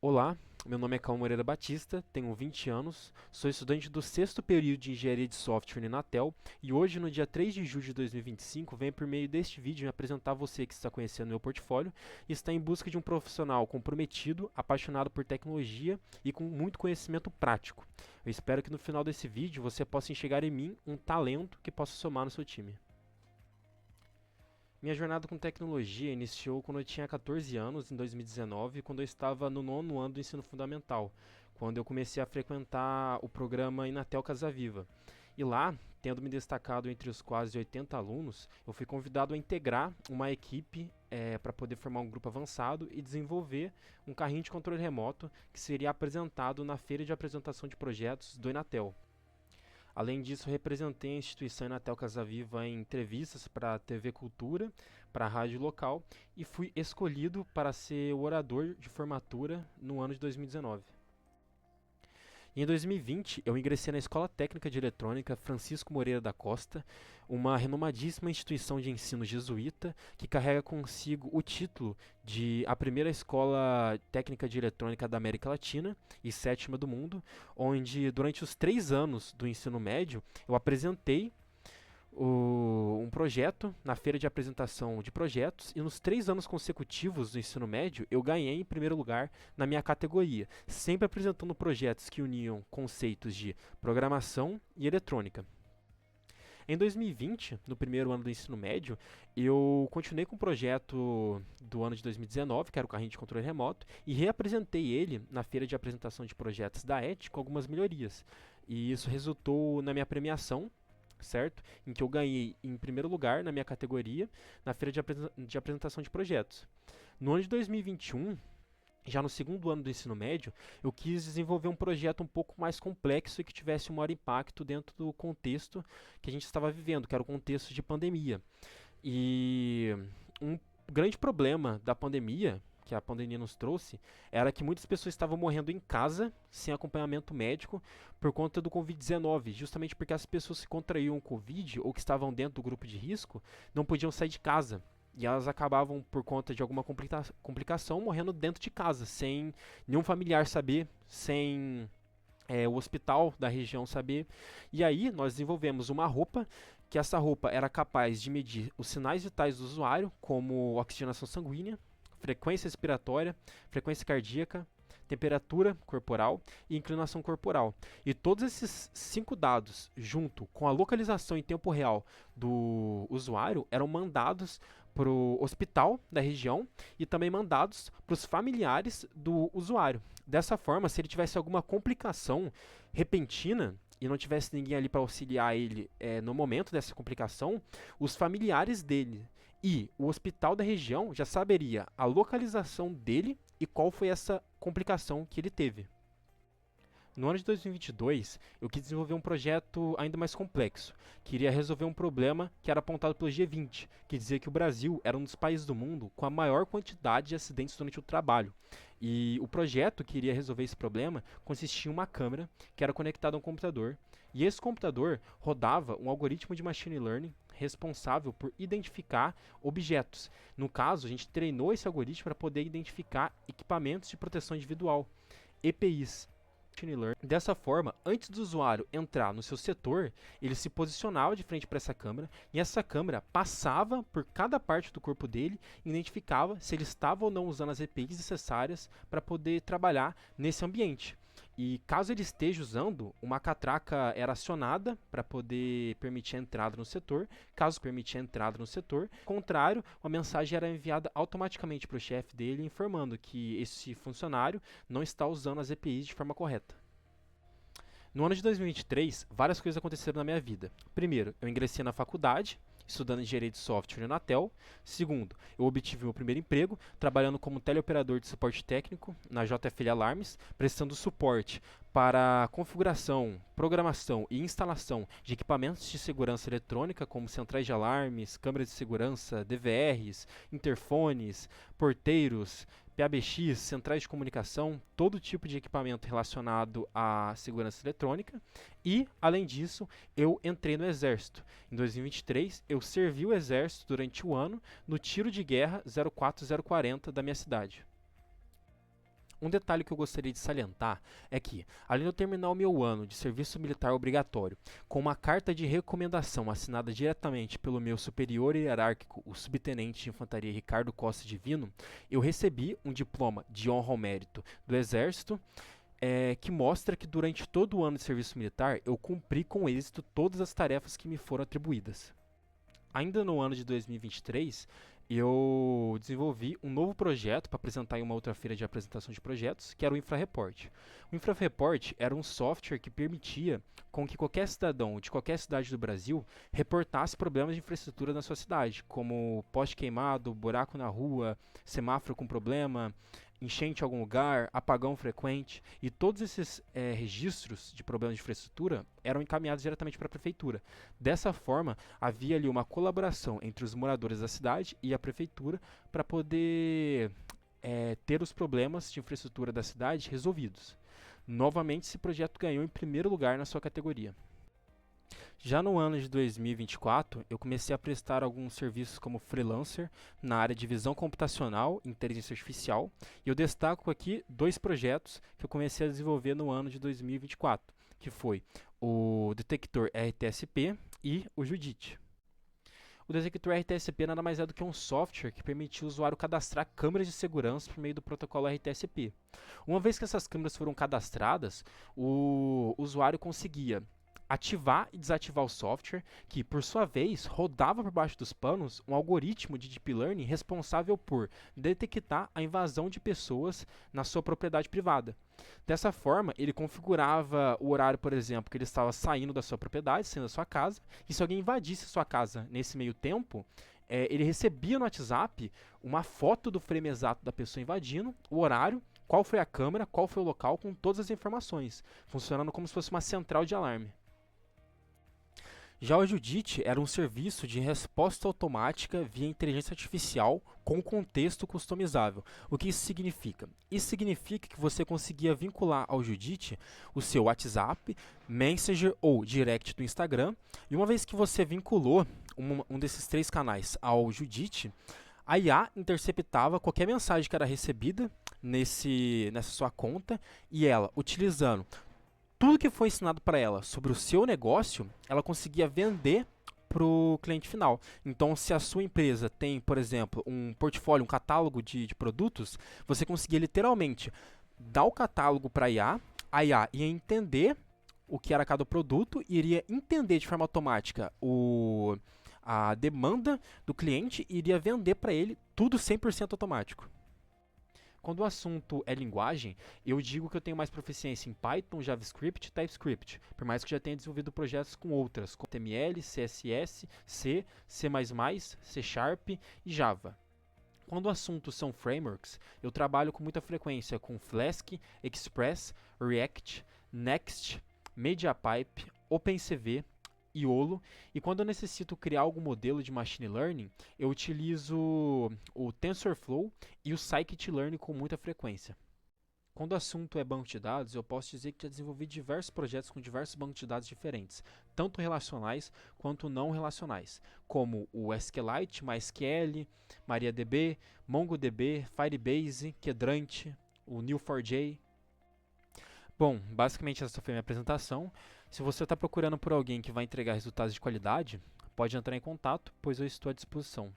Olá, meu nome é Calma Moreira Batista, tenho 20 anos, sou estudante do sexto período de Engenharia de Software na Inatel e hoje, no dia 3 de julho de 2025, venho por meio deste vídeo me apresentar a você que está conhecendo meu portfólio e está em busca de um profissional comprometido, apaixonado por tecnologia e com muito conhecimento prático. Eu espero que no final desse vídeo você possa enxergar em mim um talento que possa somar no seu time. Minha jornada com tecnologia iniciou quando eu tinha 14 anos, em 2019, quando eu estava no nono ano do ensino fundamental, quando eu comecei a frequentar o programa Inatel Casa Viva. E lá, tendo me destacado entre os quase 80 alunos, eu fui convidado a integrar uma equipe para poder formar um grupo avançado e desenvolver um carrinho de controle remoto que seria apresentado na feira de apresentação de projetos do Inatel. Além disso, representei a instituição Inatel Casa Viva em entrevistas para a TV Cultura, para a rádio local e fui escolhido para ser o orador de formatura no ano de 2019. E em 2020, eu ingressei na Escola Técnica de Eletrônica Francisco Moreira da Costa, uma renomadíssima instituição de ensino jesuíta que carrega consigo o título de a primeira escola técnica de eletrônica da América Latina e sétima do mundo, onde durante os 3 anos do ensino médio eu apresentei um projeto na feira de apresentação de projetos e nos 3 anos consecutivos do ensino médio eu ganhei em primeiro lugar na minha categoria, sempre apresentando projetos que uniam conceitos de programação e eletrônica. Em 2020, no primeiro ano do ensino médio, eu continuei com o projeto do ano de 2019, que era o carrinho de controle remoto, e reapresentei ele na feira de apresentação de projetos da ET com algumas melhorias. E isso resultou na minha premiação, certo? Em que eu ganhei em primeiro lugar na minha categoria na feira de apresentação de projetos. No ano de 2021, já no segundo ano do ensino médio, eu quis desenvolver um projeto um pouco mais complexo e que tivesse um maior impacto dentro do contexto que a gente estava vivendo, que era o contexto de pandemia. E um grande problema da pandemia, que a pandemia nos trouxe, era que muitas pessoas estavam morrendo em casa, sem acompanhamento médico, por conta do Covid-19, justamente porque as pessoas que contraíam o Covid ou que estavam dentro do grupo de risco não podiam sair de casa. E elas acabavam, por conta de alguma complicação, morrendo dentro de casa, sem nenhum familiar saber, sem o hospital da região saber. E aí nós desenvolvemos uma roupa, que essa roupa era capaz de medir os sinais vitais do usuário, como oxigenação sanguínea, frequência respiratória, frequência cardíaca, temperatura corporal e inclinação corporal. E todos esses 5 dados, junto com a localização em tempo real do usuário, eram mandados para o hospital da região e também mandados para os familiares do usuário. Dessa forma, se ele tivesse alguma complicação repentina e não tivesse ninguém ali para auxiliar ele no momento dessa complicação, os familiares dele e o hospital da região já saberia a localização dele e qual foi essa complicação que ele teve. No ano de 2022, eu quis desenvolver um projeto ainda mais complexo, que iria resolver um problema que era apontado pelo G20, que dizia que o Brasil era um dos países do mundo com a maior quantidade de acidentes durante o trabalho. E o projeto que iria resolver esse problema consistia em uma câmera que era conectada a um computador, e esse computador rodava um algoritmo de machine learning responsável por identificar objetos. No caso, a gente treinou esse algoritmo para poder identificar equipamentos de proteção individual, EPIs. Dessa forma, antes do usuário entrar no seu setor, ele se posicionava de frente para essa câmera e essa câmera passava por cada parte do corpo dele e identificava se ele estava ou não usando as EPIs necessárias para poder trabalhar nesse ambiente. E caso ele esteja usando, uma catraca era acionada para poder permitir a entrada no setor. Caso permitir a entrada no setor, contrário, uma mensagem era enviada automaticamente para o chefe dele informando que esse funcionário não está usando as EPIs de forma correta. No ano de 2023, várias coisas aconteceram na minha vida. Primeiro, eu ingressei na faculdade, estudando engenharia de software na Inatel. Segundo, eu obtive meu primeiro emprego, trabalhando como teleoperador de suporte técnico na JFL Alarmes, prestando suporte para configuração, programação e instalação de equipamentos de segurança eletrônica, como centrais de alarmes, câmeras de segurança, DVRs, interfones, porteiros, PABX, centrais de comunicação, todo tipo de equipamento relacionado à segurança eletrônica. E, além disso, eu entrei no Exército. Em 2023, eu servi o Exército durante o ano no tiro de guerra 04040 da minha cidade. Um detalhe que eu gostaria de salientar é que, além de eu terminar o meu ano de serviço militar obrigatório com uma carta de recomendação assinada diretamente pelo meu superior hierárquico, o subtenente de infantaria Ricardo Costa Divino, eu recebi um diploma de honra ao mérito do Exército, que mostra que durante todo o ano de serviço militar eu cumpri com êxito todas as tarefas que me foram atribuídas. Ainda no ano de 2023, eu desenvolvi um novo projeto para apresentar em uma outra feira de apresentação de projetos, que era o InfraReport. O InfraReport era um software que permitia com que qualquer cidadão de qualquer cidade do Brasil reportasse problemas de infraestrutura na sua cidade, como poste queimado, buraco na rua, semáforo com problema, enchente em algum lugar, apagão frequente, e todos esses registros de problemas de infraestrutura eram encaminhados diretamente para a prefeitura. Dessa forma, havia ali uma colaboração entre os moradores da cidade e a prefeitura para poder ter os problemas de infraestrutura da cidade resolvidos. Novamente, esse projeto ganhou em primeiro lugar na sua categoria. Já no ano de 2024, eu comecei a prestar alguns serviços como freelancer na área de visão computacional e inteligência artificial, e eu destaco aqui dois projetos que eu comecei a desenvolver no ano de 2024, que foi o detector RTSP e o Judite. O detector RTSP nada mais é do que um software que permite o usuário cadastrar câmeras de segurança por meio do protocolo RTSP. Uma vez que essas câmeras foram cadastradas, o usuário conseguia ativar e desativar o software, que por sua vez rodava por baixo dos panos um algoritmo de deep learning responsável por detectar a invasão de pessoas na sua propriedade privada. Dessa forma, ele configurava o horário, por exemplo, que ele estava saindo da sua propriedade, saindo da sua casa, e se alguém invadisse a sua casa nesse meio tempo, ele recebia no WhatsApp uma foto do frame exato da pessoa invadindo, o horário, qual foi a câmera, qual foi o local, com todas as informações, funcionando como se fosse uma central de alarme. Já o Judite era um serviço de resposta automática via inteligência artificial com contexto customizável. O que isso significa? Isso significa que você conseguia vincular ao Judite o seu WhatsApp, Messenger ou Direct do Instagram, e uma vez que você vinculou um desses três canais ao Judite, a IA interceptava qualquer mensagem que era recebida nessa sua conta e ela, utilizando tudo que foi ensinado para ela sobre o seu negócio, ela conseguia vender para o cliente final. Então, se a sua empresa tem, por exemplo, um portfólio, um catálogo de produtos, você conseguia literalmente dar o catálogo para a IA ia entender o que era cada produto e iria entender de forma automática a demanda do cliente e iria vender para ele tudo 100% automático. Quando o assunto é linguagem, eu digo que eu tenho mais proficiência em Python, JavaScript e TypeScript, por mais que já tenha desenvolvido projetos com outras, como HTML, CSS, C, C++, C Sharp e Java. Quando o assunto são frameworks, eu trabalho com muita frequência com Flask, Express, React, Next, MediaPipe, OpenCV, YOLO, e quando eu necessito criar algum modelo de machine learning, eu utilizo o TensorFlow e o Scikit-learn com muita frequência. Quando o assunto é banco de dados, eu posso dizer que já desenvolvi diversos projetos com diversos bancos de dados diferentes, tanto relacionais quanto não relacionais, como o SQLite, MySQL, MariaDB, MongoDB, Firebase, Quadrant, o Neo4j. Bom, basicamente essa foi a minha apresentação. Se você está procurando por alguém que vai entregar resultados de qualidade, pode entrar em contato, pois eu estou à disposição.